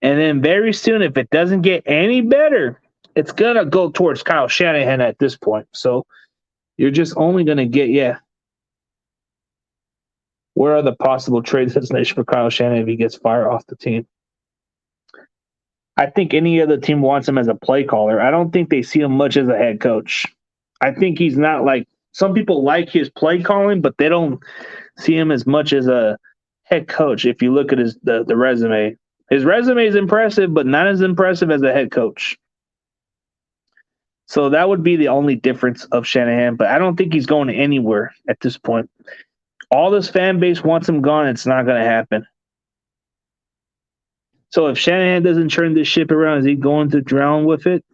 And then very soon, if it doesn't get any better, it's going to go towards Kyle Shanahan at this point. So you're just only going to get, where are the possible trade destinations for Kyle Shanahan if he gets fired off the team? I think any other team wants him as a play caller. I don't think they see him much as a head coach. I think he's not like some people like his play calling, but they don't see him as much as a head coach. If you look at the resume, his resume is impressive, but not as impressive as a head coach. So that would be the only difference of Shanahan, but I don't think he's going anywhere at this point. All this fan base wants him gone. It's not going to happen. So if Shanahan doesn't turn this ship around, is he going to drown with it?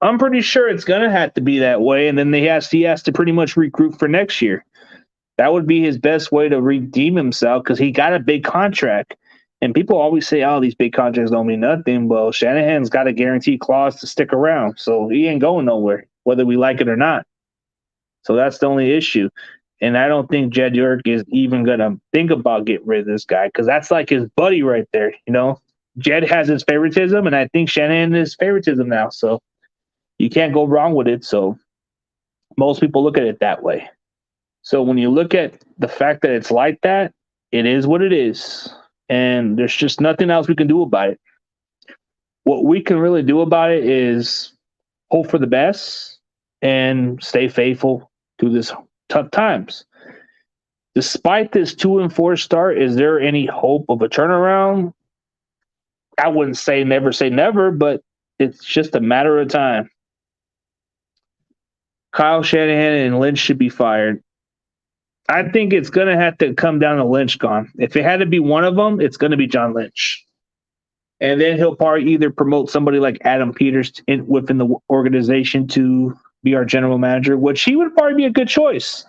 I'm pretty sure it's going to have to be that way, and then he has to pretty much regroup for next year. That would be his best way to redeem himself because he got a big contract. And people always say, oh, these big contracts don't mean nothing. Well, Shanahan's got a guarantee clause to stick around, so he ain't going nowhere, whether we like it or not. So that's the only issue. And I don't think Jed York is even going to think about getting rid of this guy because that's like his buddy right there, you know? Jed has his favoritism, and I think Shanahan is favoritism now. So you can't go wrong with it. So most people look at it that way. So when you look at the fact that it's like that, it is what it is. And there's just nothing else we can do about it. What we can really do about it is hope for the best and stay faithful through this tough times. Despite this 2-4 start, is there any hope of a turnaround? I wouldn't say never, but it's just a matter of time. Kyle Shanahan and Lynch should be fired. I think it's going to have to come down to Lynch gone. If it had to be one of them, it's going to be John Lynch. And then he'll probably either promote somebody like Adam Peters within the organization to be our general manager, which he would probably be a good choice.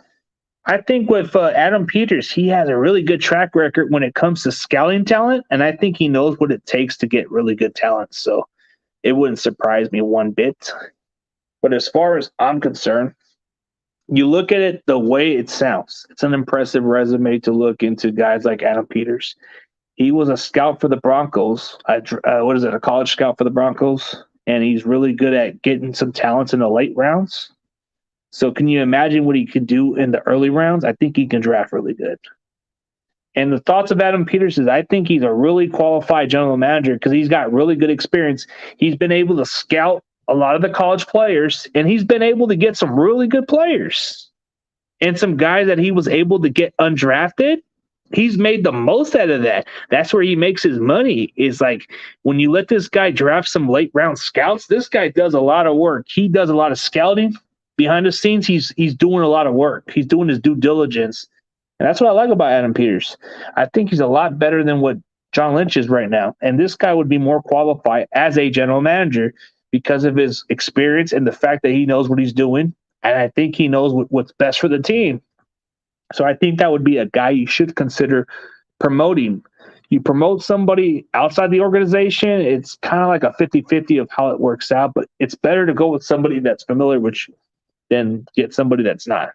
I think with Adam Peters, he has a really good track record when it comes to scouting talent, and I think he knows what it takes to get really good talent. So it wouldn't surprise me one bit. But as far as I'm concerned, you look at it the way it sounds. It's an impressive resume to look into guys like Adam Peters. He was a scout for the Broncos. A college scout for the Broncos, and he's really good at getting some talents in the late rounds. So can you imagine what he could do in the early rounds? I think he can draft really good. And the thoughts of Adam Peters is I think he's a really qualified general manager because he's got really good experience. He's been able to scout a lot of the college players, and he's been able to get some really good players. And some guys that he was able to get undrafted, he's made the most out of that. That's where he makes his money, is like when you let this guy draft some late round scouts, this guy does a lot of work. He does a lot of scouting. Behind the scenes, he's doing a lot of work. He's doing his due diligence. And that's what I like about Adam Peters. I think he's a lot better than what John Lynch is right now. And this guy would be more qualified as a general manager because of his experience and the fact that he knows what he's doing. And I think he knows what's best for the team. So I think that would be a guy you should consider promoting. You promote somebody outside the organization, it's kind of like a 50-50 of how it works out, but it's better to go with somebody that's familiar with you than get somebody that's not.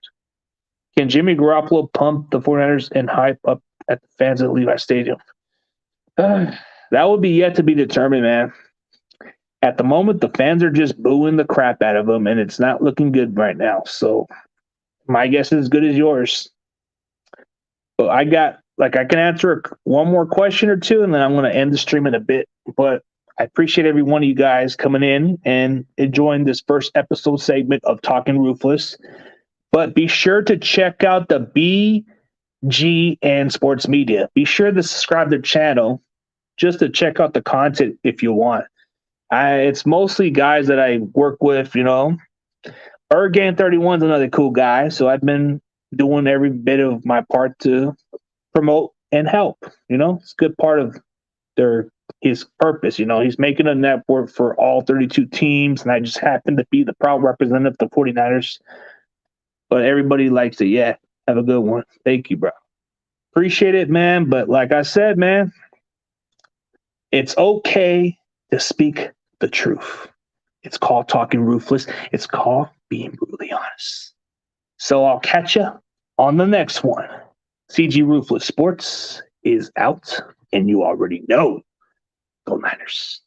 Can Jimmy Garoppolo pump the 49ers and hype up at the fans at Levi Stadium? That would be yet to be determined, man. At the moment, the fans are just booing the crap out of him, and it's not looking good right now. So my guess is as good as yours. But I can answer one more question or two, and then I'm going to end the stream in a bit. But I appreciate every one of you guys coming in and enjoying this first episode segment of Talking Ruthless. But be sure to check out the BG and Sports Media. Be sure to subscribe to the channel just to check out the content if you want. It's mostly guys that I work with, you know. Ergan 31 is another cool guy, so I've been doing every bit of my part to promote and help. You know, it's a good part of their his purpose. He's making a network for all 32 teams, and I just happen to be the proud representative of the 49ers. But everybody likes it. Yeah, have a good one. Thank you, bro. Appreciate it, man. But like I said, man, it's okay to speak the truth. It's called talking ruthless. It's called being brutally honest. So I'll catch you on the next one. CG Ruthless Sports is out, and you already know. Go Niners.